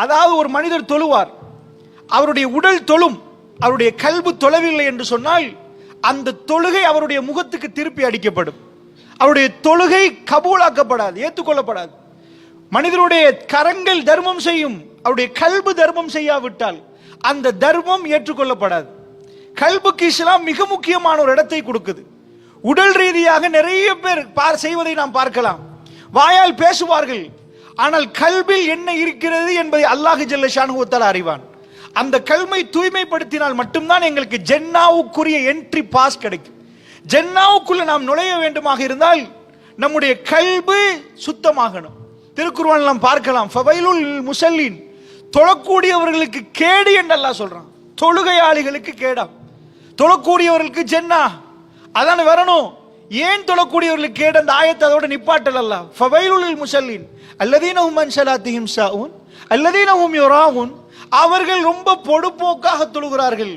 அதாவது ஒரு மனிதர் தொழுவார், அவருடைய உடல் தொழும், அவருடைய கல்பு தொழவில்லை என்று சொன்னால் அந்த தொழுகை அவருடைய முகத்துக்கு திருப்பி அடிக்கப்படும். அவருடைய தொழுகை கபூலாக்கப்படாது, ஏற்றுக்கொள்ளப்படாது. மனிதனுடைய கரங்கள் தர்மம் செய்யும், அவருடைய கல்பு தர்மம் செய்யாவிட்டால் அந்த தர்மம் ஏற்றுக்கொள்ளப்படாது. கல்புக்கு இஸ்லாம் மிக முக்கியமான ஒரு இடத்தை கொடுக்குது. உடல் ரீதியாக நிறைய பேர் செய்வதை நாம் பார்க்கலாம், வாயால் பேசுவார்கள், ஆனால் கல்பில் என்ன இருக்கிறது என்பதை அல்லாஹ் ஜல்ல ஷானுஹு வ தஆலா அறிவான். அந்த கல்மை தூய்மைப்படுத்தினால் மட்டும்தான் எங்களுக்கு ஜன்னாவுக்குரிய என்ட்ரி பாஸ் கிடைக்கும். ஜன்னாவுக்குள்ள நாம் நுழைய வேண்டுமாக இருந்தால் நம்முடைய கல்பு சுத்தமாகணும். திருக்குர்ஆனில் நாம் பார்க்கலாம், ஃபவைலுல் முஸல்லீன், தொழக்கூடியவர்களுக்கு கேடு என்று அல்லாஹ் சொல்றான். தொழுகையாளிகளுக்கு கேடாம், தொழக்கூடியவர்களுக்கு ஜன்னா அதான் வரணும். ஏன் தொழக்கூடியவர்களுக்கு கேடு? அந்த ஆயத்தை அதோட நிப்பாட்டல் அல்லாஹ். ஃபவைலுல் முஸல்லீன் அல்லதீன ஹும் அன் ஸலாத்திஹிம் ஸாஊன் அல்லதீன ஹும் யுராஊன், அவர்கள் ரொம்ப பொடுபோக்காக தொழுகிறார்கள்,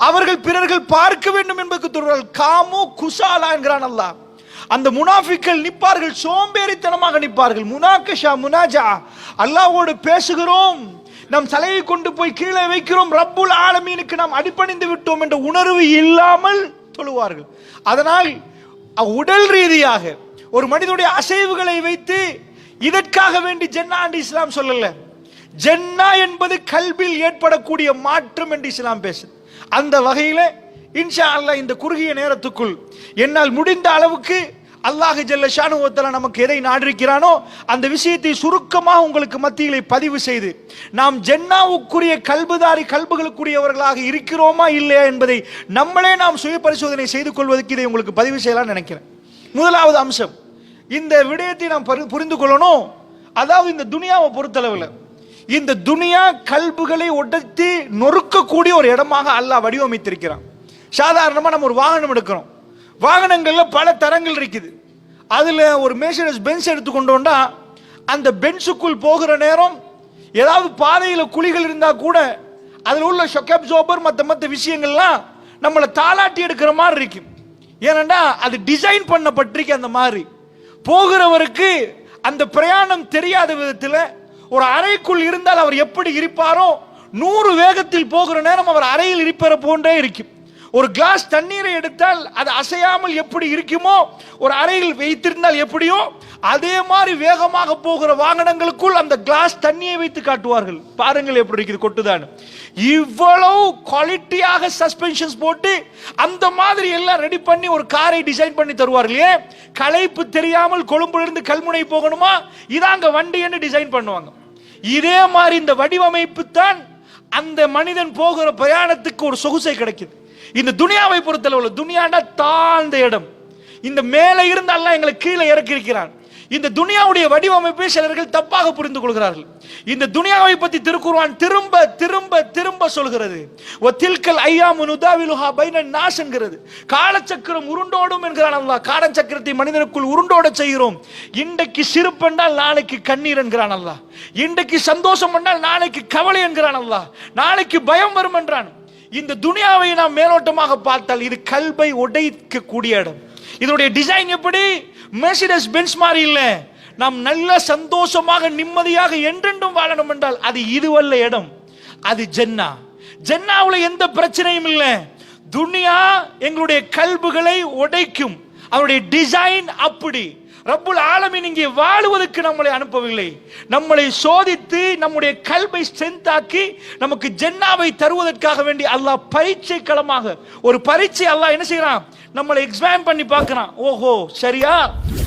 அவர்கள் பிறர்கள் பார்க்க வேண்டும் என்பதற்கு தொழுகிறார்கள். காமு குசாலா என்கிறான் அல்லாஹ். அந்த முனாஃபிக்கள் நிற்பார்கள், சோம்பேறித்தனமாக நிற்பார்கள். முனாகஷா முனாஜா, அல்லாஹ்வோடு பேசுகிறோம், நம் தலையை கொண்டு போய் கீழே வைக்கிறோம், ரப்புல் ஆலமீனுக்கு நாம் அடிபணிந்து விட்டோம் என்ற உணர்வு இல்லாமல் தொழுவார்கள். அதனால் உடல் ரீதியாக ஒரு மனிதனுடைய அசைவுகளை வைத்து இதற்காக வேண்டி ஜன்னா என்று இஸ்லாம் சொல்லல. ஜன்னா என்பது கல்பில் ஏற்படக்கூடிய மாற்றம் என்று இஸ்லாம் பேசுது. அந்த வகையில இன்ஷா அல்லாஹ் இந்த குறுகிய நேரத்துக்குள் என்னால் முடிந்த அளவுக்கு அல்லாஹ் ஜல்ல ஷானுஹு வ தஆலா நமக்கு எதை நாடிருக்கிறானோ அந்த விஷயத்தை சுருக்கமாக உங்களுக்கு மத்தியிலே பதிவு செய்து நாம் ஜன்னாவுக்குரிய கல்புதாரி கல்புகளுக்குரியவர்களாக இருக்கிறோமா இல்லையா என்பதை நம்மளே நாம் சுய பரிசோதனை செய்து கொள்வதற்கு இதை உங்களுக்கு பதிவு செய்யலாம்னு நினைக்கிறேன். முதலாவது அம்சம், இந்த விடயத்தை நாம் புரிந்து கொள்ளணும். அதாவது இந்த துனியாவை பொறுத்தளவில் இந்த துனியா கல்புகளை உடைத்து நொறுக்கக்கூடிய ஒரு இடமாக அல்லாஹ் வடிவமைத்திருக்கிறான். சாதாரணமாக நம்ம ஒரு வாகனம் எடுக்கிறோம், வாகனங்கள்ல பல தரங்கள் இருக்குது. அதுல ஒரு மெர்சிடிஸ் பென்ஸ் எடுத்துக்கொண்டோம்னா அந்த பென்ஸுக்குள் போகிற நேரம் ஏதாவது பாதையில் குழிகள் இருந்தா கூட அதில் உள்ள ஷாக் அப்சார்பர் மற்ற விஷயங்கள்லாம் நம்மளை தாளாட்டி எடுக்கிற மாதிரி இருக்கும். ஏனென்றா அது டிசைன் பண்ணப்பட்டிருக்கு. அந்த மாதிரி போகிறவருக்கு அந்த பிரயாணம் தெரியாத விதத்தில் ஒரு அறைக்குள் இருந்தால் அவர் எப்படி இருப்பாரோ 100 வேகத்தில் போகிற நேரம் அவர் அறையில் இருப்பற போன்றே இருக்கும். ஒரு கிளாஸ் தண்ணீரை எடுத்தால் அது அசையாமல் எப்படி இருக்குமோ, ஒரு அறையில் வைத்திருந்தால் எப்படியோ அதே மாதிரி வேகமாக போகிற வாகனங்களுக்குள் அந்த கிளாஸ் தண்ணியை வைத்து காட்டுவார்கள். பாருங்கள் எப்படி இருக்குது, கொட்டுதான். இவ்வளவு குவாலிட்டியாக சஸ்பென்ஷன்ஸ் போட்டு அந்த மாதிரி எல்லாம் ரெடி பண்ணி ஒரு காரை டிசைன் பண்ணி தருவார்கள். ஏன்? களைப்பு தெரியாமல் கொழும்பிலிருந்து கல்முனை போகணுமா, இதாங்க வண்டி என்று டிசைன் பண்ணுவாங்க. இதே மாதிரி இந்த வடிவமைப்பு தான் அந்த மனிதன் போகிற பிரயாணத்துக்கு ஒரு சொகுசை கிடைக்குது. இந்த துனியாவை பொறுத்தளவில் துனியாண்டா தாழ்ந்த இடம், இந்த மேலே இருந்து அல்லாஹ் எங்களை கீழே இறக்கி இருக்கிறான். இந்த துனியாவுடைய வடிவமைப்பை சிலர்கள் தப்பாக புரிந்து கொள்கிறார்கள். இந்த துனியாவை பற்றி திருக்குர்ஆன் திரும்ப திரும்ப திரும்ப சொல்கிறது. வத்தில்கல் ஐயாமு நுதாவிலுஹா பைனன் நாஸ் என்கிறது. காலச்சக்கரம் உருண்டோடும் என்கிறான் அல்லாஹ். காலச்சக்கரத்தை மனிதனுக்குள் உருண்டோட செய்கிறோம். இன்றைக்கு சிரிப்பு என்றால் நாளைக்கு கண்ணீர் என்கிறான் அல்லாஹ். இன்றைக்கு சந்தோஷம் என்றால் நாளைக்கு கவலை என்கிறான் அல்லாஹ். நாளைக்கு பயம் வரும் என்றான். இந்த துனியாவை நாம் மேலோட்டமாக பார்த்தால் இது கல்பை உடைக்கக்கூடிய இடம். இதனுடைய டிசைன் எப்படி? மெர்சிடிஸ் பென்ஸ் மாதிரி இல்லை. நாம் நல்ல சந்தோஷமாக நிம்மதியாக என்றென்றும் வாழணும் என்றால் அது இதுவல்ல இடம், அது ஜன்னா. ஜன்னாவுல எந்த பிரச்சனையும் இல்லை. துனியா எங்களுடைய கல்புகளை உடைக்கும். அவருடைய டிசைன் அப்படி. ரப்புல் ஆலமீன் இங்கே வாழுவதற்கு நம்மளை அனுப்பவில்லை, நம்மளை சோதித்து நம்முடைய கல்பை ஸ்ட்ரென்த் ஆக்கி நமக்கு ஜன்னாவை தருவதற்காக வேண்டி அல்லாஹ் பரீட்சை களமாக ஒரு பரீட்சை அல்லாஹ் என்ன செய்யறான், நம்மளை எக்ஸாம் பண்ணி பார்க்கிறான். ஓஹோ, சரியா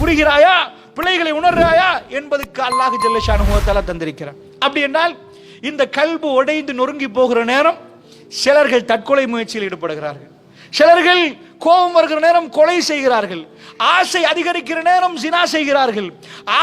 புரிகிறாயா, பிழைகளை உணர்றாயா என்பதற்கு அல்லாஹ் ஜல்ல ஷானுஹு வ தஆலா தந்திருக்கிறான். அப்படி என்றால் இந்த கல்பு உடைந்து நொறுங்கி போகிற நேரம் சிலர்கள் தற்கொலை முயற்சியில் ஈடுபடுகிறார்கள், சிலர்கள் கோபம் வருகிற நேரம் கொலை செய்கிறார்கள், ஆசை அதிகரிக்கிற நேரம் ஜினா செய்கிறார்கள்,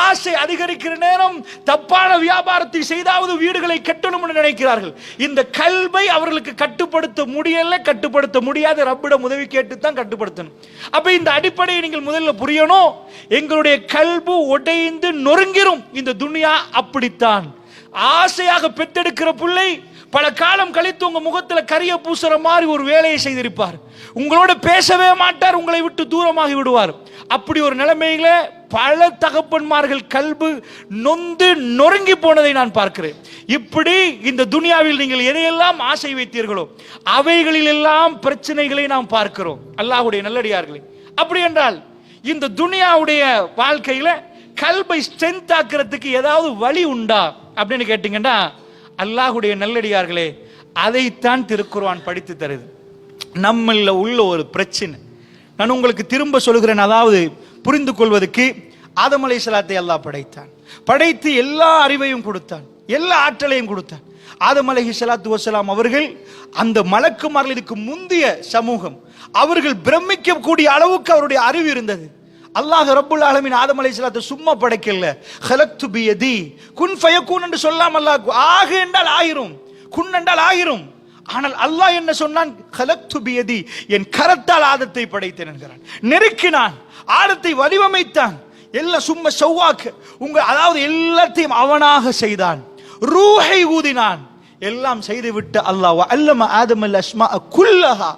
ஆசை அதிகரிக்கிற நேரம் தப்பான வியாபாரத்தை செய்தாவது வீடுகளை கட்டணும் என்று நினைக்கிறார்கள். இந்த கல்வை அவர்களுக்கு கட்டுப்படுத்த முடியல, கட்டுப்படுத்த முடியாத, ரப்பிடம் உதவி கேட்டு தான் கட்டுப்படுத்தணும். அப்ப இந்த அடிப்படையை நீங்கள் முதல்ல புரியணும். எங்களுடைய கல்பு உடைந்து நொறுங்கிரும். இந்த துனியா அப்படித்தான். ஆசையாக பெற்றெடுக்கிற பிள்ளை பல காலம் கழித்து உங்க முகத்துல கரிய பூசுற மாதிரி ஒரு வேலையை செய்திருப்பார். உங்களோட பேசவே மாட்டார், உங்களை விட்டு தூரமாகி விடுவார். அப்படி ஒரு நிலைமையில பல தகப்பன்மார்கள் கல்பு நொந்து நொறுங்கி போனதை நான் பார்க்கிறேன். இப்படி இந்த துனியாவில் நீங்கள் எதையெல்லாம் ஆசை வைத்தீர்களோ அவைகளில் எல்லாம் பிரச்சனைகளை நாம் பார்க்கிறோம். அல்லாஹ்வுடைய நல்லடியார்களே, அப்படி என்றால் இந்த துனியாவுடைய வாழ்க்கையில கல்பை ஸ்ட்ரென்த் ஆக்குறதுக்கு ஏதாவது வழி உண்டா அப்படின்னு கேட்டீங்கன்னா, அல்லாஹ்வுடைய நல்லடியார்களே, அதைத்தான் திருக்குர்ஆன் படித்து தருது. நம்மள உள்ள ஒரு பிரச்சனை நான் உங்களுக்கு திரும்ப சொல்கிறேன். அதாவது புரிந்து கொள்வதற்கு ஆதம் அலைஹிஸ்ஸலாத்தை அல்லாஹ் படைத்தான். படைத்து எல்லா அறிவையும் கொடுத்தான், எல்லா ஆற்றலையும் கொடுத்தான். ஆதம் அலைஹிஸ்ஸலாத்து வஸ்ஸலாம் அவர்கள் அந்த மலக்குமார்கள் இதுக்கு முந்திய சமூகம், அவர்கள் பிரமிக்கக்கூடிய அளவுக்கு அவருடைய அறிவு இருந்தது. அல்லாஹ் ரப்புல் ஆலமீன் ஆதம் அலைஹிஸ்ஸலாத்தை சும்மா படைக்கல. ஹலக்து பியதி குன் ஃபயகுன் என்று சொல்லாம அல்லாஹ் ஆகு என்றால் ஆயிரும், குன் என்றால் ஆயிரும். ஆனால் அல்லாஹ் என்ன சொன்னான்? ஹலக்து பியதி, என் கரத்தால் ஆதத்தை படைத்தேன் என்கிறான். நெருக்கினான், ஆதத்தை வடிவமைத்தான். எல்லாம் சும்மா சவ்வாக்கு அதாவது எல்லாத்தையும் அவனாக செய்தான். ரூஹை ஊதினான், எல்லாம் செய்துவிட்டு அல்லாஹ் அல்லம ஆதம் அல் அஸ்மாஅ குல்லஹா,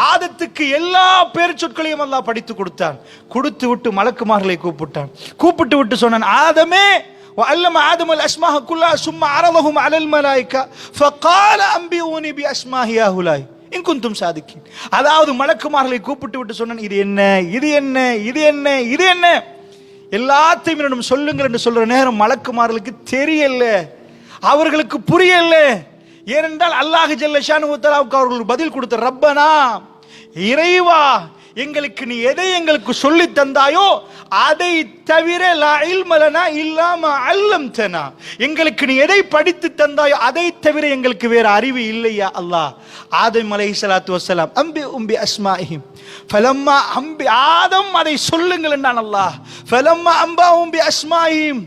ஆதத்துக்கு எல்லா பேர் சொற்களையும் அல்லாஹ் படித்து கொடுத்தான். கொடுத்து விட்டு மலக்குமார்களை கூப்பிட்டான். கூப்பிட்டு விட்டு சொன்னான், ஆதமே وعلم آدم الأسماء كلها ثم عرضهم على الملائكة فقال أنبئوني بأسماء هؤلاء إن كنتم صادقين. அதாவது மலக்குமார்களை கூப்பிட்டு விட்டு சொன்னான், இது என்ன, இது என்ன, இது என்ன, இது என்ன, எல்லாத்தையும் என்னிடம் சொல்லுங்கள் என்று சொல்ற நேரம் மலக்குமார்களுக்கு தெரியல, அவர்களுக்கு புரியல. ஏனென்றால் அல்லாஹ் ஜல்ல ஷானஹு வ தஆலாவுக்கு அவர்கள் பதில் கொடுத்த, ரப்பனா, இறைவா, எங்களுக்கு நீ எதை எங்களுக்கு சொல்லி தந்தாயோ அதை தவிர லா இல்ம லனா இல்லா மா அல்லம்தனா, எங்களுக்கு நீ எதை படித்து தந்தாயோ அதை தவிர எங்களுக்கு வேற அறிவு இல்லையா அல்லாஹ். ஆதம் அலைஹிஸ்ஸலாத்து வஸ்ஸலாம் அம்பி அஸ்மாஇஹிம் ஃபலம்மா அம்பி, ஆதம் அதை சொல்லுங்கள் என்றான் அல்லாஹ். ஃபலம்மா அம்பாஹும் பி அஸ்மாஇஹிம்,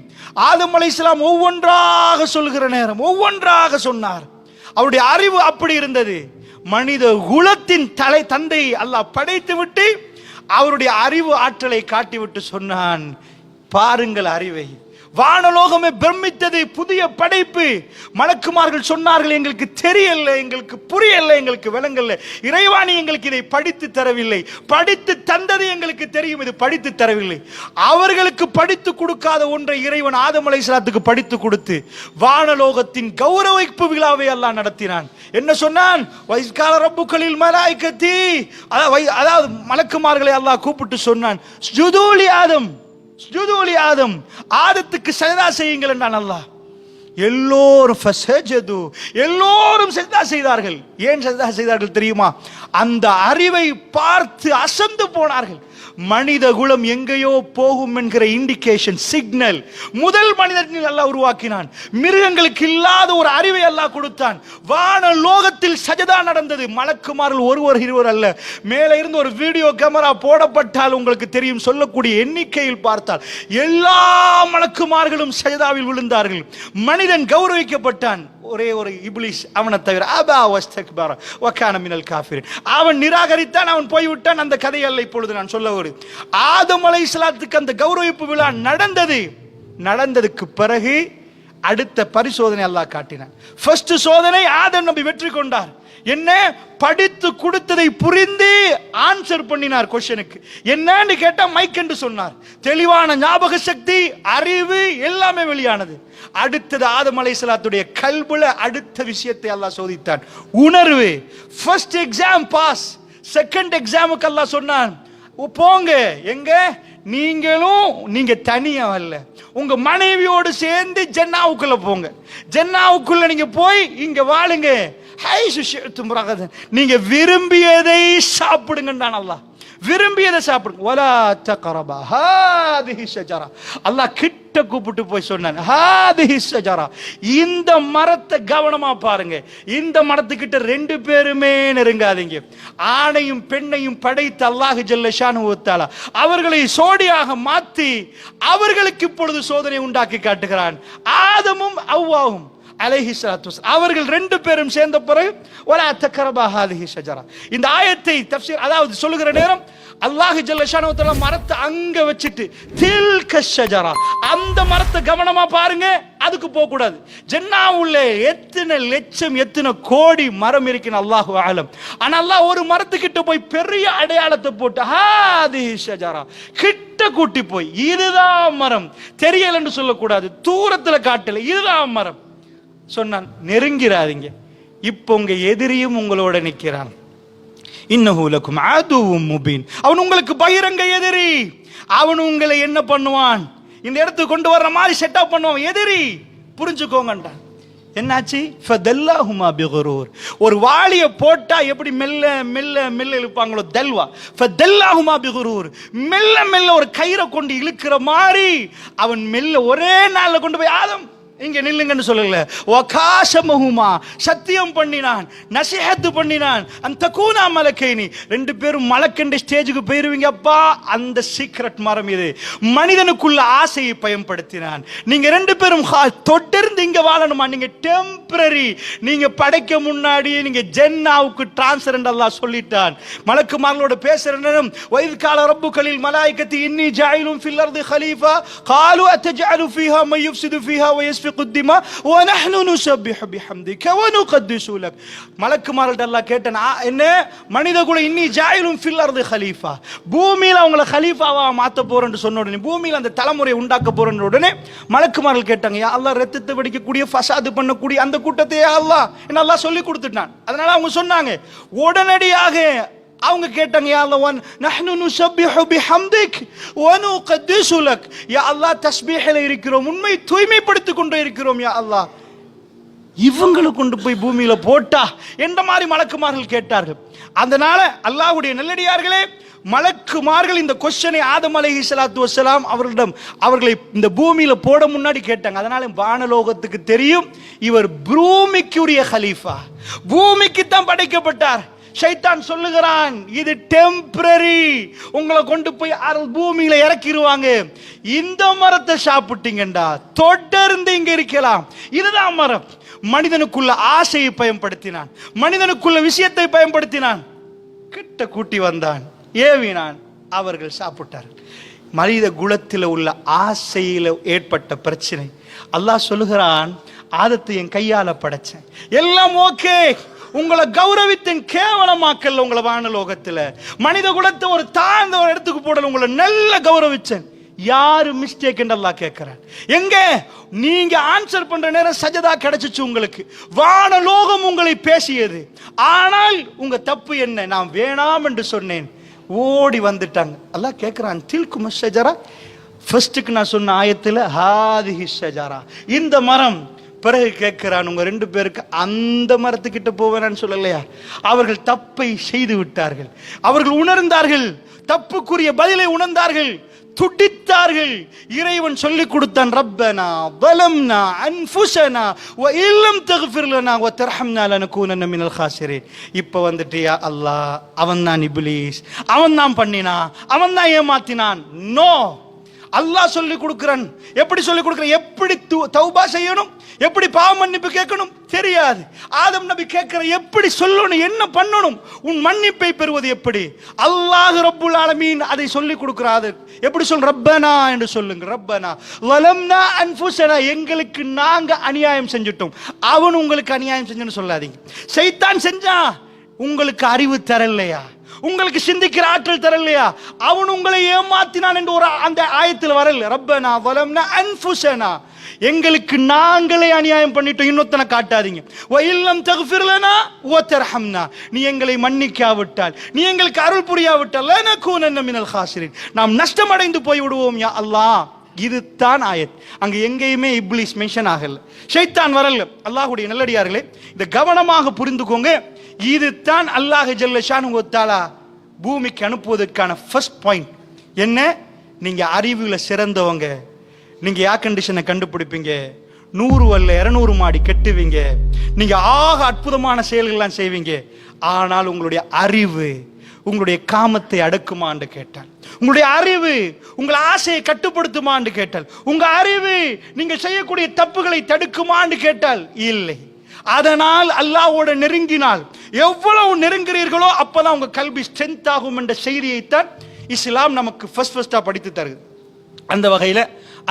ஆதம் அலைஹிஸ்ஸலாம் ஒவ்வொன்றாக சொல்கிற நேரம் ஒவ்வொன்றாக சொன்னார். அவருடைய அறிவு அப்படி இருந்தது. மனித குலத்தின் தந்தை அல்லாஹ் படைத்து விட்டு அவருடைய அறிவு ஆற்றலை காட்டிவிட்டு சொன்னான், பாருங்கள் அறிவை. வானலோகமே பிரமித்தது, புதிய படைப்பு. மலக்குமார்கள் சொன்னார்கள், எங்களுக்கு தெரியல, எங்களுக்கு புரியல, எங்களுக்கு விளங்கல, இறைவாணி எங்களுக்கு இதை படித்து தரவில்லை, படித்து தந்தது எங்களுக்கு தெரியும், இது படித்து தரவில்லை. அவர்களுக்கு படித்து கொடுக்காத ஒன்றை இறைவன் ஆதம் அலைஹிஸ்ஸலாத்துக்கு படித்து கொடுத்து வானலோகத்தின் கௌரவிப்பு விழாவை அல்லாஹ் நடத்தினான். என்ன சொன்னான்? வைஸ்கால ரப்புக்கலில் மலாயிகத்தி, அதாவது மலக்குமார்களை அல்லாஹ் கூப்பிட்டு சொன்னான், ஸ்ஜுதூலி ஆதம், ஸ்ஜுதூலி ஆதம், ஆதத்துக்கு சஜதா செய்யுங்கள் என்றான் அல்லாஹ். எல்லோரும் ஃபஸஜது, எல்லோரும் சஜதா செய்தார்கள். ஏன் சஜதா செய்தார்கள் தெரியுமா? அந்த அறிவை பார்த்து அசந்து போனார்கள். மனித குலம் எங்கேயோ போகும் என்கிற இண்டிகேஷன், சிக்னல் முதல் மனிதனில் அல்லாஹ் உருவாக்கினான். மிருகங்களுக்கு இல்லாத ஒரு அறிவை அல்லாஹ் கொடுத்தான். வான லோகத்தில் சஜதா நடந்தது. மலக்குமார்கள் ஒருவர் இருவர் அல்ல, மேலே இருந்து ஒரு வீடியோ கேமரா போடப்பட்டால் உங்களுக்கு தெரியும், சொல்லக்கூடிய எண்ணிக்கையில் பார்த்தால் எல்லா மலக்குமார்களும் சஜதாவில் விழுந்தார்கள். மனிதன் கௌரவிக்கப்பட்டான். ஒரே ஒரு இப்லீஸ், அவனை தவிர அபா வஸ்தக்பர வ கான மினல் காஃபிரின், அவன் நிராகரித்தான், அவன் போய்விட்டான். அந்த கதை அல்ல இப்பொழுது நான் சொல்ல வருது. ஆதம் அலைஹிஸ்ஸலாத்துக்கு அந்த கௌரவிப்பு விழா நடந்தது. நடந்ததுக்கு பிறகு அடுத்த பரிசோதனை அல்லாஹ் காட்டினான். ஃபர்ஸ்ட் சோதனை, ஆதம் நபி வெற்றி கொண்டார். என்ன? படித்து கொடுத்ததை புரிந்து ஆன்சர் பண்ணினார். கொஸ்டினுக்கு என்னன்னு கேட்டா மைக் என்று சொன்னார். தெளிவான ஞாபக சக்தி, அறிவு எல்லாமே வெளியானது. அடுத்தது ஆதம் அலைஹிஸ்ஸலாத்துடைய கல்புல அடுத்த விஷயத்தை அல்லாஹ் சோதித்தான், உணர்வு. ஃபர்ஸ்ட் எக்ஸாம் பாஸ், செகண்ட் எக்ஸாமுக்கு அல்லாஹ் சொன்னான், போங்க எங்க, நீங்களும் நீங்க தனியா அல்ல, உங்க மனைவியோடு சேர்ந்து ஜன்னாவுக்குள்ள போங்க, ஜன்னாவுக்குள்ள நீங்க போய் இங்க வாழுங்க, நீங்க விரும்பியதை சாப்பிடுங்கன்றான் அல்லாஹ். விரும்பியதை சாப்பிடுங்க. வலா தக்ரபா ஹாதிஹி ஷஜரா, அல்லாஹ் கிட்ட கூப்பிட்டு போய் சொன்னான், ஹாதிஹி ஷஜரா, இந்த மரத்தை கவனமா பாருங்க, இந்த மரத்துக்கிட்ட ரெண்டு பேருமே நெருங்காதீங்க. ஆணையும் பெண்ணையும் படைத்த அல்லாஹ் ஜல்ல ஷானஹு வ தஆலா அவர்களை சோடியாக மாற்றி அவர்களுக்கு இப்பொழுது சோதனை உண்டாக்கி காட்டுகிறான். ஆதமும் அவ்வாவும் அலைஹிஸ்ஸலாத்து வஸலாம் அவர்கள் ரெண்டு பேரும் சேர்ந்த பிறகு வலா தக்ரபா ஹாதிஹி ஷஜரா, இந்த ஆயத்தை தஃப்சீர் அதாவது சொல்லுகிற நேரம் அல்லாஹ் ஜல்ல ஷானஹு வ தஆலா மரத்தை அங்க வச்சிட்டு தில்க ஷஜரா, அந்த மரத்தை கவனமா பாருங்க, அதுக்கு போக கூடாது. ஜன்னாவுள்ள எத்தனை லட்சம் எத்தனை கோடி மரம் இருக்குன்னு அல்லாஹு ஆலம். ஆனா அல்லாஹ் ஒரு மரத்துக்கிட்ட போய் பெரிய அடையாளத்தை போட்டு ஹாதிஹி ஷஜரா கிட்ட கூட்டி போய் இதுதான் மரம், தெரியலன்னு சொல்லக்கூடாது, தூரத்துல காட்டல, இதுதான் மரம் சொன்னான். நெருங்கிறாதீங்க, இப்போ உங்க எதிரியும் உங்களோட நிக்கிறான். இன்னஹு லகும் அதுவும் முபீன், அவன் உங்களுக்கு பகிரங்க எதிரி. அவன் உங்களை என்ன பண்ணுவான், இந்த இடத்துக்கு கொண்டு வர்ற மாதிரி செட்டப் பண்ணுவான், எதிரி புரிஞ்சுக்கோங்கன்றான். என்னாச்சு, ஃபதல்லாஹுமா பிகுரூர், ஒரு வாளிய போட்டா எப்படி மெல்ல மெல்ல மெல்ல இழுப்பாங்களோ தல்வா, ஃபதல்லாஹுமா பிகுரூர், மெல்ல மெல்ல ஒரு கயிறை கொண்டு இழுக்கிற மாதிரி அவன் மெல்ல ஒரே நாள்ல கொண்டு போய் ஆதம் இங்க நில்லுங்கன்னு சொல்லல, வகாஷமஹுமா சத்தியம் பண்ணினான், நசிஹத் பண்ணினான், அந்த கூனா மலக்கைனி ரெண்டு பேரும் மலக்கண்ட ஸ்டேஜுக்கு போயிருவீங்க அப்பா. அந்த சீக்ரெட் மரம் இது, மனிதனுக்குள்ள ஆசையை பயன்படுத்தினான். நீங்க ரெண்டு பேரும் தொடர்ந்து இங்க வாழணுமா, நீங்க டெம்பரரி, நீங்க படைக்க முன்னாடி நீங்க ஜென்னாவுக்கு டிரான்ஸ்ஃபர் அல்லாஹ் சொல்லிட்டான். மலக்குமார்களோட பேசுற நேரம் வைத் கால ரப்புகலில் மலாயிகத்தி இன்னி ஜாயிலும் ஃபில் அர்தி கலீஃபா காலு அத்தஜஅலு ஃபீஹா மை யுஃப்ஸிது ஃபீஹா வ யஸ்ஃபிகு الدماء ونحن نسبح بحمدك ونقدس لك. மலக்குமார்கள்ட்ட அல்லாஹ் கேட்டான், என்ன மனித குல இன்னி ஜாயிலும் ஃபில் அர்தி கலீஃபா, பூமியில அவங்கள கலீஃபாவா மாத்த போறேன்னு சொன்ன உடனே, பூமியில அந்த தலைமுறையை உண்டாக்க போறேன்னு உடனே மலக்குமார்கள் கேட்டாங்க, யா அல்லாஹ் ரத்தத்தை வெடிக்கக்கூடிய ஃபசாது பண்ணக்கூடிய அந்த கூட்டத்தை யா அல்லாஹ் என்ன அல்லாஹ் சொல்லி கொடுத்துட்டான். அதனால அவங்க சொன்னாங்க, உடனடியாக அவங்க கேட்டாங்க, யா அல்லாஹ் நஹ்னு நுஸப்பிஹு பிஹம்திக் வ நுகத்திஸு லக், யா அல்லாஹ் தஸ்பீஹில இருக்கிறோம், உண்மை தூய்மைப்படுத்திக் கொண்டு இருக்கிறோம் யா அல்லாஹ், இவங்களை கொண்டு போய் பூமியில போட்டா என்ற மாதிரி மலக்குமார்கள் கேட்டார்கள். அதனால அல்லாஹ்வுடைய நல்லடியார்களே, மலக்குமார்கள் இந்த கொஸ்டினை ஆதம் அலைஹிஸ்ஸலாத்து வஸ்ஸலாம் அவர்களை இந்த பூமியில போட முன்னாடி கேட்டாங்க. அதனால வானலோகத்துக்கு தெரியும் இவர் பூமிக்குரிய கலீஃபா, பூமிக்கு தான் படைக்கப்பட்டார். ஷைத்தான் சொல்லுகிறான், இது டெம்பரரி, உங்களை கொண்டு போய் பூமியில இறக்கிடுவாங்க, இந்த மரத்தை சாப்பிட்டீங்கடா தொடர்ந்து இங்க இருக்கலாம், இதுதான் மரம். மனிதனுக்குள்ள ஆசையை பயன்படுத்தினான், மனிதனுக்குள்ள விஷயத்தை பயன்படுத்தினான், கிட்ட கூட்டி வந்தான், ஏவினான், அவர்கள் சாப்பிட்டார்கள். மனித குலத்தில் உள்ள ஆசையில ஏற்பட்ட பிரச்சனை. அல்லாஹ் சொல்லுகிறான், ஆதத்தை என் கையால படைச்சேன், எல்லாம் ஓகே, உங்களை கௌரவித்தன், கேவலமாக்கல உங்களை வானலோகத்துல, மனித குலத்தை ஒரு தாழ்ந்த ஒரு இடத்துக்கு போடல, உங்களை நல்ல கௌரவிச்சேன். யாரு மிஸ்டேக் என்று அல்லாஹ் கேட்கிறான். எங்க நீங்க ஆன்சர் பண்ற நேரம் சஜதா கிடைச்சிச்சு உங்களுக்கு, வானலோகம் உங்களை பேசியது, ஆனால் உங்க தப்பு என்ன, நான் வேணாம் என்று சொன்னேன், ஓடி வந்துட்டாங்க. அல்லாஹ் கேட்கிறான், தில்கும் ஷஜரா, ஃபர்ஸ்ட்டுக்கு நான் சொன்ன ஆயத்துல ஹாதிஹி ஷஜரா, இந்த மரம். பிறகு கேட்கிறான், உங்க ரெண்டு பேருக்கு அந்த மரத்துக்கிட்ட போவேன்னு சொல்லலையா? அவர்கள் தப்பை செய்து விட்டார்கள், அவர்கள் உணர்ந்தார்கள், தப்புக்குரிய பதிலை உணர்ந்தார்கள், துடித்தார்கள். இறைவன் சொல்லிக் கொடுத்தான், ரப்பனா வலம்னா அன்ஃபுஸனா வ இல்லம் தக்ஃபிர் லனா வ தர்ஹம்னா லனகூனன்ன மினல் காசிரீன். இப்போ வந்துட்டியா அல்லாஹ், அவன் தான் இப்லீஸ், அவன் தான் பண்ணினான், அவன் தான் ஏமாத்தினான். நோ, அல்லாஹ் சொல்லி கொடுக்கிறான். எப்படி சொல்லி கொடுக்கிறான், எப்படி தௌபா செய்யணும், எப்படி பாவ மன்னிப்பு கேட்கணும் தெரியாது. ஆதம் நபி கேட்கிற எப்படி சொல்லணும், என்ன பண்ணணும், உன் மன்னிப்பை பெறுவது எப்படி, அல்லாஹ் ரப்புல் ஆலமீன் அதை சொல்லி கொடுக்கிறார். எப்படி சொல், ரப்பனா என்று சொல்லுங்க, ரப்பனா வலம்னா அன்ஃபுஸனா, எங்களுக்கு நாங்க அநியாயம் செஞ்சிட்டோம், அவன் உங்களுக்கு அநியாயம் செஞ்சன்னு சொல்லாதீங்க. ஷைத்தான் செஞ்சா உங்களுக்கு அறிவு தரலையா, உங்களுக்கு சிந்திக்கிற ஆற்றல் தரலையா, அவன் உங்களை ஏமாத்தினான் என்று ஒரு அந்த ஆயத்தில் வரல. ரப்பனா வலம்னா அன்ஃபுஸனா, எங்களுக்கு நாங்களே அநியாயம் பண்ணிட்டோம், இன்னொருத்தனை காட்டாதீங்க. வ இல்லம் தக்ஃபிர் லனா வ தர்ஹம்னா, நீ எங்களை மன்னிக்காவிட்டால், நீ எங்களுக்கு அருள் புரியாவிட்டால், லனகூனன்ன மினல் காசிரீன், நாம் நஷ்டமடைந்து போய் விடுவோம் யா அல்லாஹ். இதுதான் ஆயத். அங்க எங்கேயுமே இப்லீஸ் மென்ஷன் ஆகல, ஷைத்தான் வரல. அல்லாஹ்வுடைய நல்லடியார்களே, இதை கவனமாக புரிந்துக்கோங்க. இதுதான் அல்லாஹ் ஜல்ல ஷானுஹு வ தஆலா பூமிக்கு அனுப்புவதற்கான ஃபர்ஸ்ட் பாயிண்ட் என்ன, நீங்க அறிவுல சிறந்தவங்க, நீங்க ஏர் கண்டிஷனை கண்டுபிடிப்பீங்க, 100 அல்ல 200 மாடி கட்டுவீங்க, நீங்க ஆக அற்புதமான செயல்கள்லாம் செய்வீங்க. ஆனால் உங்களுடைய அறிவு, உங்களுடைய காமத்தை அடக்குமான்னு கேட்டால், உங்களுடைய அறிவு உங்கள் ஆசையை கட்டுப்படுத்துமான்னு கேட்டால், உங்க அறிவு நீங்க செய்யக்கூடிய தப்புகளை தடுக்குமான்னு கேட்டால் இல்லை. அதனால் அல்லாஹ்வோட நெருங்கினால் எவ்வளவு நெருங்குறீர்களோ அப்பதான் உங்க கல்வி ஸ்ட்ரென்த் ஆகும் என்ற செய்தியைத்தான் இஸ்லாம் நமக்கு ஃபர்ஸ்டா படித்து தருது. அந்த வகையில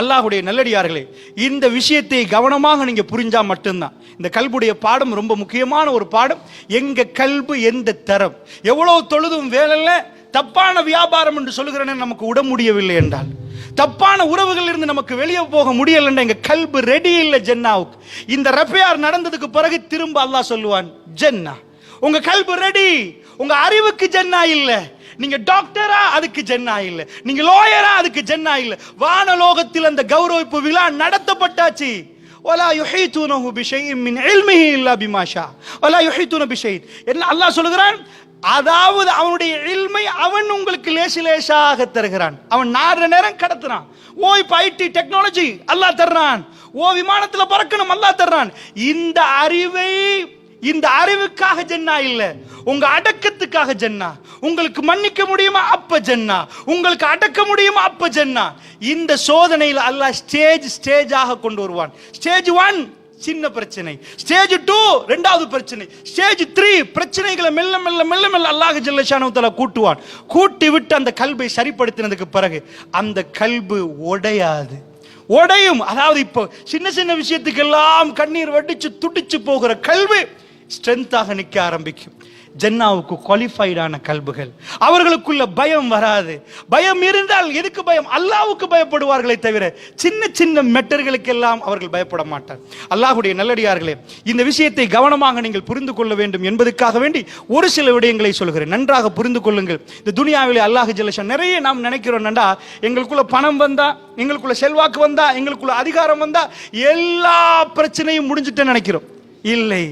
அல்லாஹ்வுடைய நல்லடியார்களே, இந்த விஷயத்தை கவனமாக நீங்க புரிஞ்சா மட்டும்தான் இந்த கல்புடைய பாடம் ரொம்ப முக்கியமான ஒரு பாடம். எங்க கல்பு எந்த தரம், எவ்வளவு தொழுதும் வேலையில தப்பான வியாபாரம் என்று சொல்லுகிறேன்னு நமக்கு விட முடியவில்லை என்றால், தப்பான உறவுகள் இருந்து நமக்கு வெளியே போக முடியல, எங்க கல்பு ரெடி இல்லை ஜன்னாவுக்கு. இந்த ரஃபியார் நடந்ததுக்கு பிறகு திரும்ப அல்லாஹ் சொல்லுவான் ஜன்னா. உங்க கல்பு ரெடி, உங்க அறிவுக்கு ஜன்னா இல்ல. நீங்க டாக்டரா அதுக்கு ஜன்னா இல்ல, நீங்க லாயரா அதுக்கு ஜன்னா இல்ல. வானலோகத்தில் அந்த கௌரவிப்பு விழா நடத்தப்பட்டாச்சு. ولا يحيطونه بشيء من علمه الا بما شاء ولا يحيطون بشيء. என்ன அல்லாஹ் சொல்கிறான், அதாவது அவனுடைய இல்மை அவன் உங்களுக்கு லேசாக தருகிறான். அவன் நார நேரம் கடத்துறான். ஓ இப்ப ஐடி டெக்னாலஜி அல்லாஹ் தர்றான், ஓ விமானத்துல பறக்கணும் அல்லாஹ் தர்றான். இந்த அறிவுக்காக ஜன்னா இல்ல, உங்க அடக்கத்துக்காக ஜன்னா. உங்களுக்கு மன்னிக்க முடியுமா அப்ப ஜன்னா, உங்களுக்கு அடக்க முடியுமா அப்ப ஜன்னா. இந்த சோதனையில் அல்லாஹ் ஸ்டேஜாக கொண்டு வருவான். ஸ்டேஜ் 1 சின்ன பிரச்சனை, ஸ்டேஜ் 2 இரண்டாவது பிரச்சனை, ஸ்டேஜ் 3 பிரச்சனைகளை மெல்ல மெல்ல மெல்ல மெல்ல அல்லாஹ் ஜல்ல ஷானஹு தஆலா கூட்டுவான். கூட்டி விட்டு அந்த கல்பை சரிப்படுத்தினதுக்கு பிறகு அந்த கல்பு உடையும். அதாவது இப்போ சின்ன சின்ன விஷயத்துக்கெல்லாம் கண்ணீர் வடிச்சு துடிச்சு போகிற கல்வி ஸ்ட்ரென்த்தாக நிற்க ஆரம்பிக்கும். ஜன்னாவுக்கு குவாலிஃபைடான கல்புகள், அவர்களுக்குள்ள பயம் வராது. பயம் இருந்தால் எதுக்கு பயம்? அல்லாஹ்வுக்கு பயப்படுவார்களே தவிர சின்ன சின்ன மெட்டர்களுக்கெல்லாம் அவர்கள் பயப்பட மாட்டார். அல்லாஹ்வுடைய நல்லடியார்களே, இந்த விஷயத்தை கவனமாக நீங்கள் புரிந்து கொள்ள வேண்டும் என்பதற்காக வேண்டி ஒரு சில விடயங்களை சொல்கிறேன். நன்றாக புரிந்து கொள்ளுங்கள். இந்த துனியாவிலே அல்லாஹ் ஜல்லஷா நிறைய நாம் நினைக்கிறோம், நண்டா எங்களுக்குள்ள பணம் வந்தா, எங்களுக்குள்ள செல்வாக்கு வந்தா, எங்களுக்குள்ள அதிகாரம் வந்தா எல்லா பிரச்சனையும் முடிஞ்சிட்டு நினைக்கிறோம். இல்லை,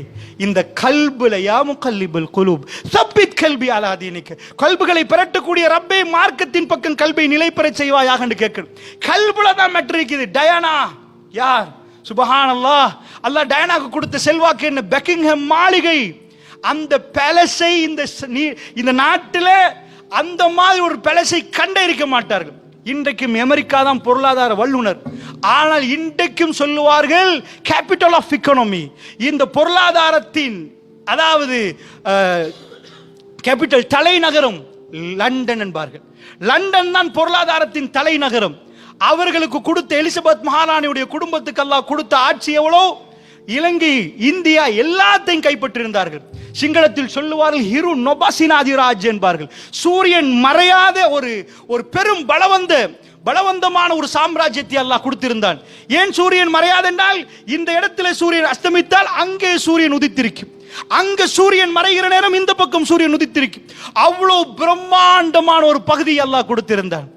இந்த கல்புல யா முகல்லிபுல் குலூப் சப்பித் கல்பி அலா தீனிக, கல்புகளை பெறட்டக்கூடிய ரப்பே மார்க்கத்தின் பக்கம் கல்பை நிலைபெறச் செய்வாயாக என்று கேட்கணும். கல்புல தான் மேட்டர் இருக்குது. டயானா யார்? சுப்ஹானல்லாஹ். அல்லாஹ் டயானாக்கு கொடுத்த செல்வாக்கு என்ன? பெக்கிங்ஹாம் மாளிகை. அந்த பேலஸை இந்த நாட்டில் அந்த மாதிரி ஒரு பேலஸை கண்டே இருக்க மாட்டார்கள். இன்றைக்கும் அமெரிக்கா தான் பொருளாதார வல்லுனர். ஆனால் இன்றைக்கும் சொல்லுவார்கள் கேபிட்டல் ஆஃப் எக்கானமி. இந்த பொருளாதாரத்தின் அதாவது கேபிட்டல் தலைநகரம் லண்டன் என்பார்கள். லண்டன் தான் பொருளாதாரத்தின் தலைநகரம். அவர்களுக்கு கொடுத்த எலிசபெத் மகாராணியுடைய குடும்பத்துக்கு அல்லாஹ் கொடுத்த ஆட்சி எவ்வளோ? இலங்கை, இந்தியா எல்லாத்தையும் கைப்பற்றியிருந்தார்கள். சிங்களத்தில் சொல்லுவார்கள் ஹிரு நொபாசினாதிராஜ் என்பார்கள். சூரியன் மறையாத ஒரு பெரும் பலவந்தமான ஒரு சாம்ராஜ்யத்தை அல்லாஹ் கொடுத்திருந்தான். ஏன் சூரியன் மறையாதென்றால் இந்த இடத்துல சூரியன் அஸ்தமித்தால் அங்கே சூரியன் உதித்திருக்கும், அங்க சூரியன் மறைகிற நேரம் இந்த பக்கம் சூரியன் உதித்திருக்கும். அவ்வளவு பிரம்மாண்டமான ஒரு பகுதியை அல்லாஹ் கொடுத்திருந்தான்.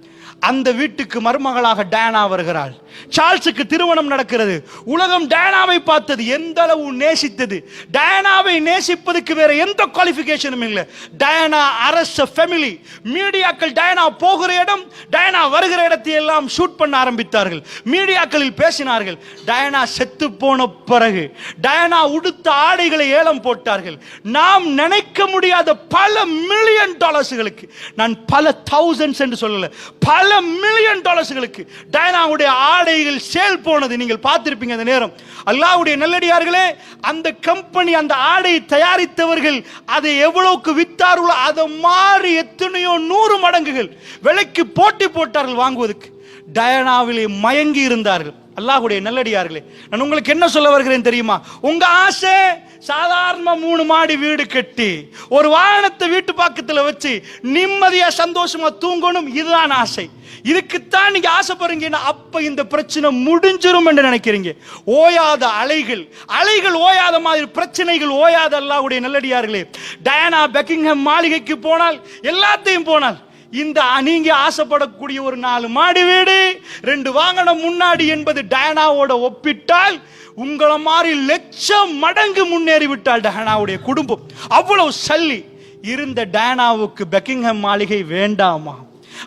அந்த வீட்டுக்கு மருமகளாக டயானா வருகிறாள். சார்ல்ஸுக்கு திருமணம் நடக்கிறது. உலகம் டயானாவை பார்த்தது, எந்த அளவு நேசித்தது. டயானாவை நேசிப்பதற்கு வேற எந்த குவாலிஃபிகேஷனும் இல்லை. டயானா அரச ஃபேமிலி. மீடியாக்கள் டயானா போகிற இடம், டயானா வருகிற இடத்தை எல்லாம் ஷூட் பண்ண ஆரம்பித்தார்கள். மீடியாக்களில் பேசினார்கள். டயானா செத்து போன பிறகு டயானா உடுத்த ஆடைகளை ஏலம் போட்டார்கள். நாம் நினைக்க முடியாத பல மில்லியன் டாலர்ஸ்களுக்கு, நான் பல தௌசண்ட்ஸ் என்று சொல்லல, பல மில்லியன் டாலர்ஸ்களுக்கு டயானாவுடைய ஆடைகள் சேல் போனது நீங்கள் பார்த்திருப்பீங்க. அந்த நேரம் அல்லாஹ்வுடைய நல்லடியார்களே, அந்த கம்பெனி, அந்த ஆடை தயாரித்தவர்கள் அதை எவ்வளவுக்கு வித்தார்களோ அதை மாறி எத்தனையோ 100 மடங்குகள் விலைக்கு போட்டி போட்டார்கள் வாங்குவதற்கு. டயானாவிலே மயங்கி இருந்தார்கள். அல்லாஹ்வுடைய நல்லடியார்களே, நான் உங்களுக்கு என்ன சொல்ல வருகிறேன் தெரியுமா? உங்க ஆசை சாதாரண 3 மாடி வீடு கட்டி ஒரு வாகனத்தை வீட்டு பக்கத்தில் வச்சு நிம்மதியா சந்தோஷமா தூங்கணும், இதுதான் ஆசை. இதுக்குத்தான் நீங்க ஆசைப்படுறீங்கன்னா அப்ப இந்த பிரச்சனை முடிஞ்சிரும் என்று நினைக்கிறீங்க. ஓயாத அலைகள் ஓயாத மாதிரி பிரச்சனைகள் ஓயாத. அல்லாஹ்வுடைய நல்லடியார்களே, டயானா பெக்கிங்ஹாம் மாளிகைக்கு போனால், எல்லாத்தையும் போனால், இந்த நீங்க ஆசைப்படக்கூடிய ஒரு 4 மாடி வீடு 2 வாகனம் முன்னாடி என்பது டயானாவோட ஒப்பிட்டால் உங்களை மாதிரி லட்சம் மடங்கு முன்னேறி விட்டால் டயானாவுடைய குடும்பம். அவ்வளவு சல்லி இருந்த டயானாவுக்கு பெக்கிங்ஹாம் மாளிகை வேண்டாமா?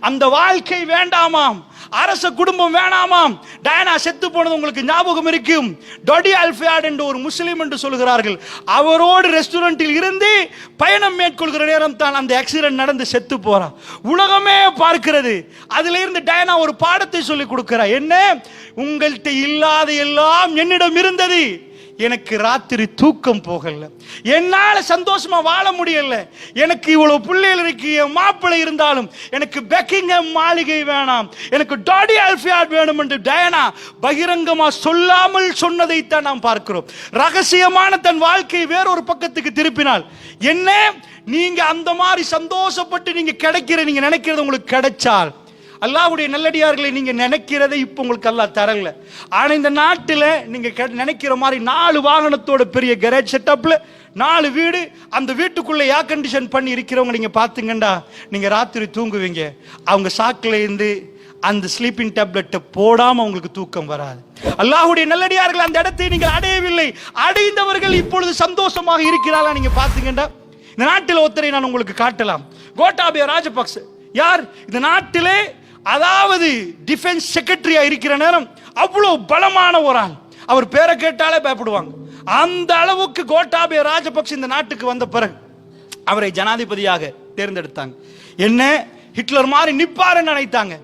அந்த வாழ்க்கை வேண்டாமாம், அரச குடும்பம் வேணாமாம். டயானா செத்து போனது உங்களுக்கு ஞாபகம் இருக்கும். டொடி அல்ஃபியாட் என்ற ஒரு முஸ்லிம் என்று சொல்கிறார்கள். அவரோடு ரெஸ்டாரண்டில் இருந்து பயணம் மேற்கொள்கிற நேரம் தான் அந்த ஆக்சிடென்ட் நடந்து செத்து போறான். உலகமே பார்க்கிறது. அதுல இருந்து டயானா ஒரு பாடத்தை சொல்லி கொடுக்கிறார். என்ன? உங்கள்கிட்ட இல்லாத எல்லாம் என்னிடம் இருந்தது. எனக்கு ராத்திரி தூக்கம் போகல, என்னால சந்தோஷமா வாழ முடியல. எனக்கு இவ்வளவு பிள்ளைகள் இருக்கு, மாப்பிள்ளை இருந்தாலும் எனக்கு பெக்கிங்ஹாம் மாளிகை வேணாம், எனக்கு டாடி அல்ஃபியாட் வேணும் என்று டயானா பகிரங்கமா சொல்லாமல் சொன்னதைத்தான் நாம் பார்க்கிறோம். ரகசியமான தன் வாழ்க்கையை வேறொரு பக்கத்துக்கு திருப்பினால் என்ன? நீங்க அந்த மாதிரி சந்தோஷப்பட்டு நீங்க நீங்க நினைக்கிறது உங்களுக்கு கிடைச்சால், அல்லாஹ்வுடைய நல்லடியார்களை நீங்க நினைக்கிறதை இப்ப உங்களுக்கு அல்லாஹ் தரல. ஆனா இந்த நாட்டில் நீங்க நினைக்கிற மாதிரி 4 வாகனத்தோட பெரிய கேரேஜ் செட்டப்ல 4 வீடு, அந்த வீட்டுக்குள்ள ஏர் கண்டிஷன் பண்ணி இருக்கிறவங்க நீங்க பாத்துங்கண்டா, நீங்க ராத்திரி தூங்குவீங்க. அவங்க சாக்குல இருந்து அந்த ஸ்லீப்பிங் டேப்லெட்டை போடாம உங்களுக்கு தூக்கம் வராது. அல்லாஹ்வுடைய நல்லடியார்கள் அந்த இடத்தை நீங்கள் அடையவில்லை. அடைந்தவர்கள் இப்பொழுது சந்தோஷமாக இருக்கிறார்களா நீங்க பாத்துங்கண்டா. இந்த நாட்டில் ஒருத்தரை நான் உங்களுக்கு காட்டலாம். கோட்டாபய ராஜபக்ச யார்? இந்த நாட்டிலே அதாவது டிஃபென்ஸ் செக்ரட்டரியா இருக்கிற நேரம் அவ்வளவு பலமான ஒரு ஆள். அவர் பேரை கேட்டாலே பயப்படுவாங்க. அந்த அளவுக்கு கோட்டாபய ராஜபக்ச இந்த நாட்டுக்கு வந்த பிறகு அவரை ஜனாதிபதியாக தேர்ந்தெடுத்தாங்க. என்ன? ஹிட்லர் மாதிரி நிப்பாருன்னு நினைத்தாங்க.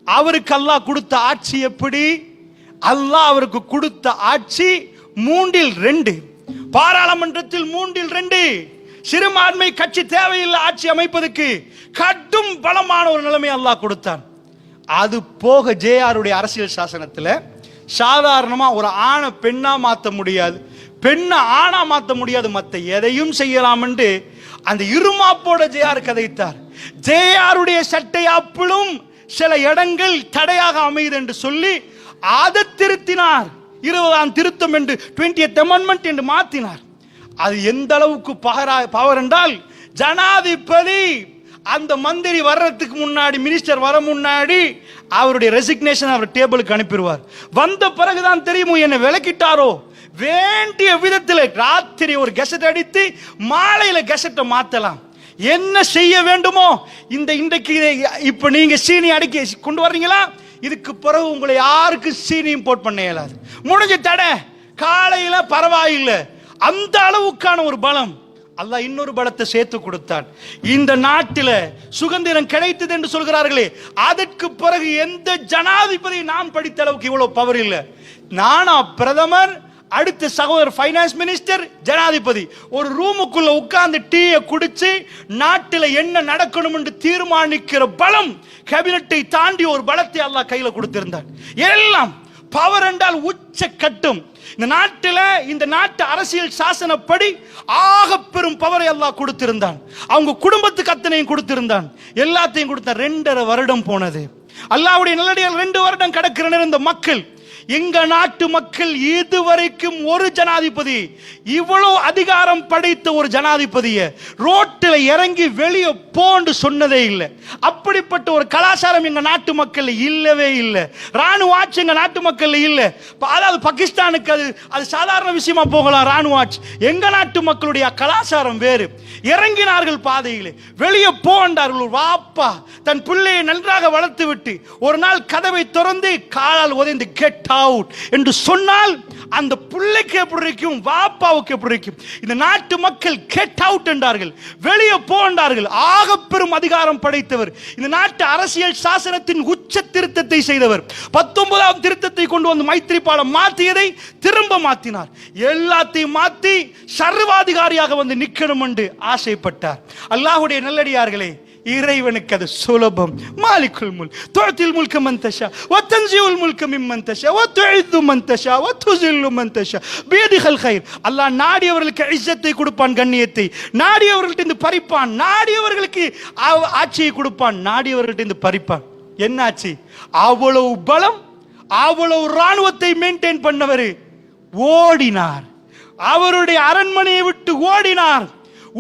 அவருக்கு அல்லாஹ் கொடுத்த ஆட்சி எப்படி? அல்லாஹ் அவருக்கு கொடுத்த ஆட்சி 3/2, பாராளுமன்றத்தில் 3/2. சிறுபான்மை கட்சி தேவையில்லை ஆட்சி அமைப்பதற்கு. கடும் பலமான ஒரு நிலைமை அல்லாஹ் கொடுத்தான். அது போக ஜேஆருடைய அரசியல் சாசனத்தில் சாதாரணமா ஒரு ஆணை பெண்ணா மாற்ற முடியாது, பெண்ணை ஆணா மாற்ற முடியாது, மற்ற எதையும் செய்யலாம் என்று அந்த இருமாப்போட ஜேஆர் கதைத்தார். ஜேஆருடைய சட்டையாப்பிலும் சில இடங்கள் தடையாக அமையுது என்று சொல்லி அதை திருத்தினார். 20ஆம் திருத்தம் என்று 20th அமெண்ட்மெண்ட் என்று மாற்றினார். அது எந்த அளவுக்கு பவர் என்றால், ஜனாதிபதி அந்த மந்திரி வர்றதுக்கு முன்னாடி, மினிஸ்டர் வர முன்னாடி அவருடைய ரெசிக்னேஷன் அவர் டேபிளுக்கு அனுப்பிடுவார். வந்த பிறகுதான் தெரியுமோ என்ன விளக்கிட்டாரோ. வேண்டிய விதத்தில் ராத்திரி ஒரு கெசட் அடித்து மாலையில கெசட்டை மாத்தலாம். என்ன செய்ய வேண்டுமோ இன்றைக்கு இப்ப நீங்க சீனி அடிக்க கொண்டு வர்றீங்களா, இதுக்கு பிறகு உங்களை யாருக்கு சீனி இம்போர்ட் பண்ண இயலாது, முடிஞ்ச தடை. காலையில பரவாயில்லை. அந்த அளவுக்கான ஒரு பலம் அல்லாஹ் இன்னொரு பலத்தை சேர்த்து கொடுத்தான். இந்த நாட்டில் சுதந்திரம் கிடைத்தது என்று சொல்கிறார்களே, அதற்கு பிறகு எந்த ஜனாதிபதி நான் படித்த அளவுக்கு இவ்வளவு பவர் இல்லை. நானா பிரதமர், அடுத்த சகோதரர் ஃபைனான்ஸ் மினிஸ்டர், ஜனாதிபதி ஒரு ரூமுக்குள்ள உட்கார்ந்து டீயை குடிச்சு நாட்டில் என்ன நடக்கணும் என்று தீர்மானிக்கிற பலம், கேபினட்டை தாண்டி ஒரு பலத்தை அல்லாஹ் கையில கொடுத்திருந்தார். எல்லாம் பவர் என்றால் உச்ச கட்டும். இந்த நாட்டில் இந்த நாட்டு அரசியல் சாசனப்படி ஆக பெரும் பவரை அல்லாஹ் கொடுத்திருந்தான். அவங்க குடும்பத்துக்கு அத்தனையும் கொடுத்திருந்தான். எல்லாத்தையும் கொடுத்தான். 2.5 வருடம் போனது. அல்லாஹ்வுடைய நல்லடியார் 2 வருடம் கடக்கிற நேரம் இந்த மக்கள், எங்க நாட்டு மக்கள் இதுவரைக்கும் ஒரு ஜனாதிபதி, இவ்வளவு அதிகாரம் படைத்த ஒரு ஜனாதிபதியை ரோட்டில் இறங்கி வெளியே போன்னு சொன்னதே இல்லை. அப்படிப்பட்ட ஒரு கலாச்சாரம் எங்க நாட்டு மக்கள் இல்லவே இல்லை. ராணுவ ஆட்சி எங்க நாட்டு மக்கள் இல்லை. அதாவது பாகிஸ்தானுக்கு அது சாதாரண விஷயமா போகலாம் ராணுவ ஆட்சி. எங்க நாட்டு மக்களுடைய கலாச்சாரம் வேறு. இறங்கினார்கள் பாதையிலே, வெளியே போண்டார்கள். ஒரு வாப்பா தன் பிள்ளையை நன்றாக வளர்த்து விட்டு ஒரு நாள் கதவை திறந்து காலால் உதைந்து கெட் அவுட் என்று சொன்னால் அந்த பிள்ளைக்கு எப்படி இருக்கும், வாப்பாவுக்கு எப்படி இருக்கும்? இந்த நாட்டு மக்கள் கெட் அவுட் என்றார்கள், வெளியே போண்டார்கள். ஆக பெரும் அதிகாரம் படைத்தவர், இந்த நாட்டு அரசியல் சாசனத்தின் உச்ச திருத்தத்தை செய்தவர். 19ஆம் திருத்தத்தை கொண்டு வந்து மைத்திரிபால மாற்றியதை திரும்ப மாற்றினார். எல்லாத்தையும் மாற்றி சர்வாதிகாரியாக வந்து நிற்கணும் என்று ஆசைப்பட்டார். அல்லாஹ்வுடைய நல்லடியார்களே, இறைவனுக்கு அது சுலபம். மாலிக்குல் முல்க் துஅத்தில் முல்க மன் தஷா வ தன்ஸிஉல் முல்க மிம்மன் தஷா வ துஇது மன் தஷா வ துஸில்லு மன் தஷா பியதிகல் கைர். அல்லாஹ் நாடியவர்களுக்கு இஸ்ஸத்தை கொடுப்பான், கண்ணியத்தை. நாடியவர்கள்ட்ட இருந்து பறிப்பான். நாடியவர்களுக்கு ஆட்சியை கொடுப்பான், நாடியவர்கள்ட்ட இருந்து பறிப்பான். என்ன ஆட்சி? அவ்வளவு பலம், அவ்வளவு ராணுவத்தை மெயின்டைன் பண்ணவர் ஓடினார். அவருடைய அரண்மனையை விட்டு ஓடினார்.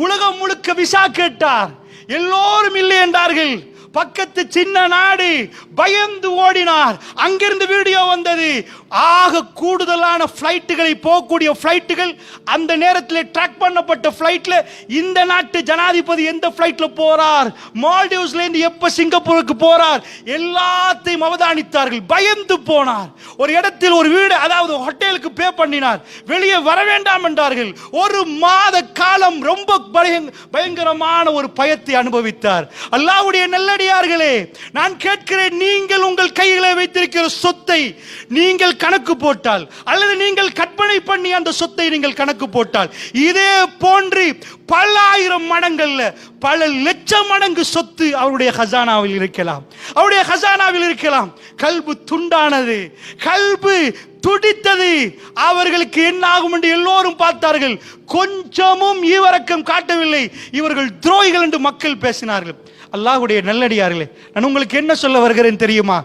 உலகம் முழுக்க விசா கேட்டார். எல்லோரும் இல்லை என்றார்கள். பக்கத்து சின்ன நாடு பயந்து ஓடினார். அங்கிருந்து வீடியோ வந்தது. ஆக கூடுதலான பிளைட்டுகளை போகக்கூடிய பிளைட்டுகள் அந்த நேரத்தில் ட்ராக் பண்ணப்பட்ட பிளைட்ல இந்த நாட்டு ஜனாதிபதி எந்த பிளைட்ல போறார், மால்டீவ்ஸ்ல இருந்து எப்ப சிங்கப்பூருக்கு போறார், எல்லாத்தையும் அவதானித்தார்கள். பயந்து போனார். ஒரு இடத்தில் ஒரு வீடு, அதாவது ஹோட்டலுக்கு பே பண்ணினார். வெளியே வர வேண்டாம் என்றார்கள். ஒரு மாத காலம் ரொம்ப பயங்கரமான ஒரு பயத்தை அனுபவித்தார். அல்லாஹ்வுடைய நல்லடியார்களே, நான் கேட்கிறேன், நீங்கள் உங்கள் கையிலே வைத்திருக்கிற சொத்தை நீங்கள் கணக்கு போட்டால், அல்லது நீங்கள் கற்பனை பண்ணி அந்த சொத்தை நீங்கள் கணக்கு போட்டால், இதே போன்று பல ஆயிரம் மடங்கள்ல பல லட்சம் மடங்கு சொத்து அவருடைய ஹசானாவில் இருக்கலாம், அவருடைய ஹசானாவில் இருக்கலாம். கல்பு துண்டானது, கல்பு துடித்தது. அவர்களுக்கு என்ன ஆகும் என்று எல்லோரும் பார்த்தார்கள். கொஞ்சமும் ஈவரக்கம் காட்டவில்லை. இவர்கள் துரோகிகள் என்று மக்கள் பேசினார்கள். அல்லாஹ்வுடைய நல்லடியார்களே, நான் உங்களுக்கு என்ன சொல்ல வருகிறேன் தெரியுமா?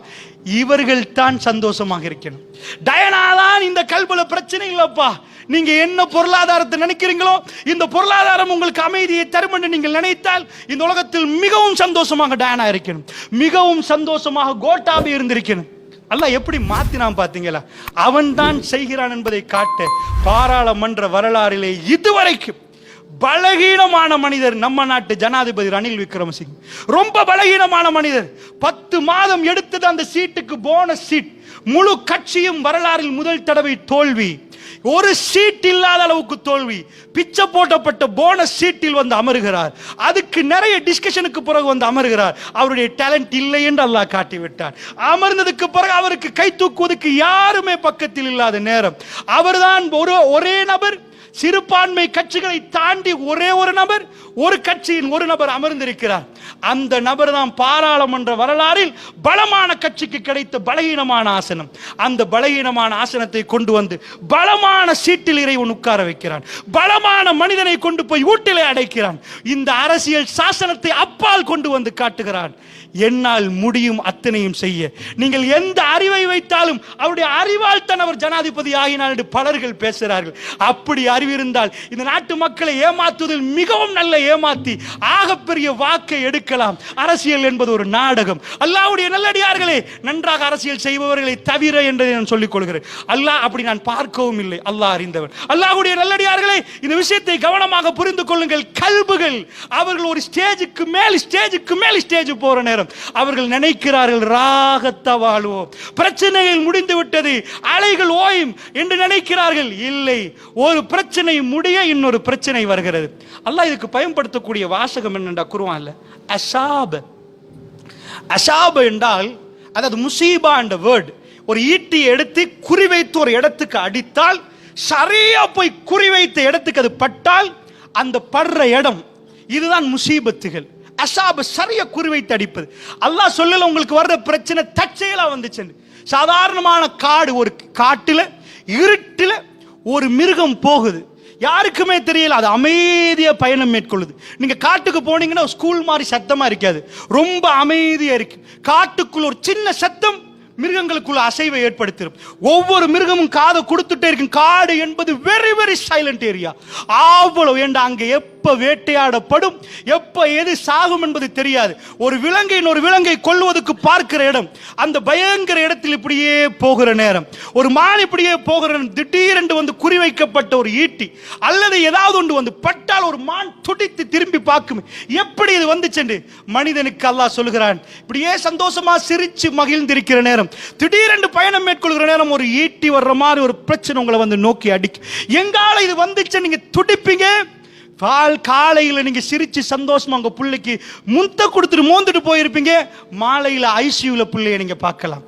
இவர்கள் தான் சந்தோஷமாக இருக்கணும். டயனா தான் இந்த கல்புல பிரச்சனை இல்லப்பா. நீங்க என்ன பொருளாதாரத்தை நினைக்கிறீங்களோ, இந்த பொருளாதாரம் உங்களுக்கு அமைதியை தரும் என்று நீங்கள் நினைத்தால் இந்த உலகத்தில் மிகவும் சந்தோஷமாக டயனா இருக்கணும், மிகவும் சந்தோஷமாக கோட்டாபி இருந்திருக்கணும். அல்லாஹ் எப்படி மாத்தினான் பாத்தீங்களா? அவன் தான் செய்கிறான் என்பதை காட்ட பாராளுமன்ற வரலாறிலே இதுவரைக்கும் பலகீனமான மனிதர் நம்ம நாட்டு ஜனாதிபதி ரணில் விக்ரமசிங்க. ரொம்ப பலகீனமான மனிதர். 10 மாதம் எடுத்தது அந்த சீட்டுக்கு போனஸ் சீட். முழு கட்சியும் வரலாறில் முதல் தடவை தோல்வி. ஒரு சீட் இல்லாத அளவுக்கு தோல்வி. பிச்சை போட்டப்பட்ட போனஸ் சீட்டில் வந்து அமருகிறார். அதுக்கு நிறைய டிஸ்கஷனுக்கு பிறகு வந்து அமருகிறார். அவருடைய டேலண்ட் இல்லை என்று அல்லாஹ் காட்டிவிட்டார். அமர்ந்ததுக்கு பிறகு அவருக்கு கை தூக்குவதற்கு யாருமே பக்கத்தில் இல்லாத நேரம், அவர்தான் ஒரே நபர். சிறுபான்மை கட்சிகளை தாண்டி ஒரே ஒரு நபர், ஒரு கட்சியின் ஒரு நபர் அமர்ந்திருக்கிறார். அந்த நபர் தான் பாராளுமன்ற வரலாறில் பலமான கட்சிக்கு கிடைத்த பலகீனமான ஆசனம். அந்த பலகீனமான ஆசனத்தை கொண்டு வந்து பலமான சீட்டில் இறைவன் உட்கார வைக்கிறான். பலமான மனிதனை கொண்டு போய் வீட்டிலே அடைக்கிறான். இந்த அரசியல் சாசனத்தை அப்பால் கொண்டு வந்து காட்டுகிறான். என்னால் முடியும் அத்தனையும் செய்ய. நீங்கள் எந்த அறிவை வைத்தாலும் அவருடைய அறிவால் தான் அவர் ஜனாதிபதி ஆகினார் என்று பலர்கள் பேசுகிறார்கள். அப்படி அறிவு இருந்தால் இந்த நாட்டு மக்களை ஏமாற்றுவதில் மிகவும் நல்ல ஏமாத்தி ஆகப்பெரிய வாக்கை எடுக்கலாம். அரசியல் என்பது ஒரு நாடகம். அல்லாஹ்வுடைய நல்லடியார்களே, நன்றாக அரசியல் செய்பவர்களை தவிர என்றதை நான் சொல்லிக் கொள்கிறேன். அல்லாஹ் அப்படி நான் பார்க்கவும் இல்லை. அல்லாஹ் அறிந்தவர். அல்லாஹ்வுடைய நல்லடியார்களே, இந்த விஷயத்தை கவனமாக புரிந்து கொள்ளுங்கள். கல்புகள் அவர்கள் ஒரு ஸ்டேஜுக்கு மேல் ஸ்டேஜ் போற நேரம் அவர்கள் நினைக்கிறார்கள், ராகத்தை வாழ்வோம், பிரச்சனைகள் முடிந்து விட்டது, அலைகள் ஓயும் என்று நினைக்கிறார்கள். இல்லை, ஒரு பிரச்சனை முடிய இன்னொரு பிரச்சனை வருகிறது. அல்லாஹ் இதுக்கு பயன்படுத்தக்கூடிய வாசகம் என்னென்றா குர்ஆன்ல அசாப. அசாப என்றால், அதாவது முசீபா என்ற வேர்ட், ஒரு ஈட்டியை எடுத்து குறிவைத்து ஒரு இடத்துக்கு அடித்தால், சரியா போய் குறிவைத்த இடத்துக்கு அது பட்டால் அந்த படுற இடம், இதுதான் முசீபத்துகள். அசாப, சரியா குறிவைத்து அடிப்பது. அல்லாஹ் சொல்லல உங்களுக்கு வர்ற பிரச்சனை தற்செயலா வந்துச்சு. சாதாரணமான காடு, ஒரு காட்டுல இருட்டுல ஒரு மிருகம் போகுது, யாருக்குமே தெரியல, அது அமைதியா பயணம் மேற்கொள்ளுது. நீங்க காட்டுக்கு போனீங்கன்னா ஸ்கூல் மாதிரி சத்தமா இருக்காது, ரொம்ப அமைதியா இருக்கு. காட்டுக்குள்ள ஒரு சின்ன சத்தம் மிருகங்களுக்குள்ள அசைவை ஏற்படுத்திடும். ஒவ்வொரு மிருகமும் காதை கொடுத்துட்டே இருக்கும். காடு என்பது வெரி வெரி சைலண்ட் ஏரியா. அவ்வளவு ஏண்டா அங்க எப்ப வேட்டையாடப்படும், எப்ப எது சாகும் என்பது தெரியாது. ஒரு விலங்கை இன்னொரு விலங்கை கொல்வதற்கு பார்க்கிற இடம், அந்த பயங்கர இடத்தில் இப்படியே போகிற நேரம், ஒரு மான் இப்படியே போகிற திடீரென்று வந்து குறிவைக்கப்பட்ட ஒரு ஈட்டி அல்லது ஏதாவது ஒன்று வந்து பட்டால் ஒரு மான் துடித்து திரும்பி பார்க்கும். எப்படி இது வந்துச்சு? மனிதனுக்கு அல்லாஹ் சொல்கிறான், இப்படியே சந்தோஷமா சிரிச்சு மகிழ்ந்திருக்கிற நேரம், திடீரென்று பயணம் மேற்கொள்கிற நேரம் ஒரு ஈட்டி வர்ற மாதிரி ஒரு பிரச்சனை உங்களை வந்து நோக்கி அடிக்கும். எங்கால இது வந்துச்சு நீங்க துடிப்பீங்க. காலையில நீங்க சிரிச்சு சந்தோஷமா உங்க பிள்ளைக்கு முத்த கொடுத்துட்டு மோந்துட்டு போயிருப்பீங்க. மாலையில ஐசியூல பிள்ளைய நீங்க பார்க்கலாம்.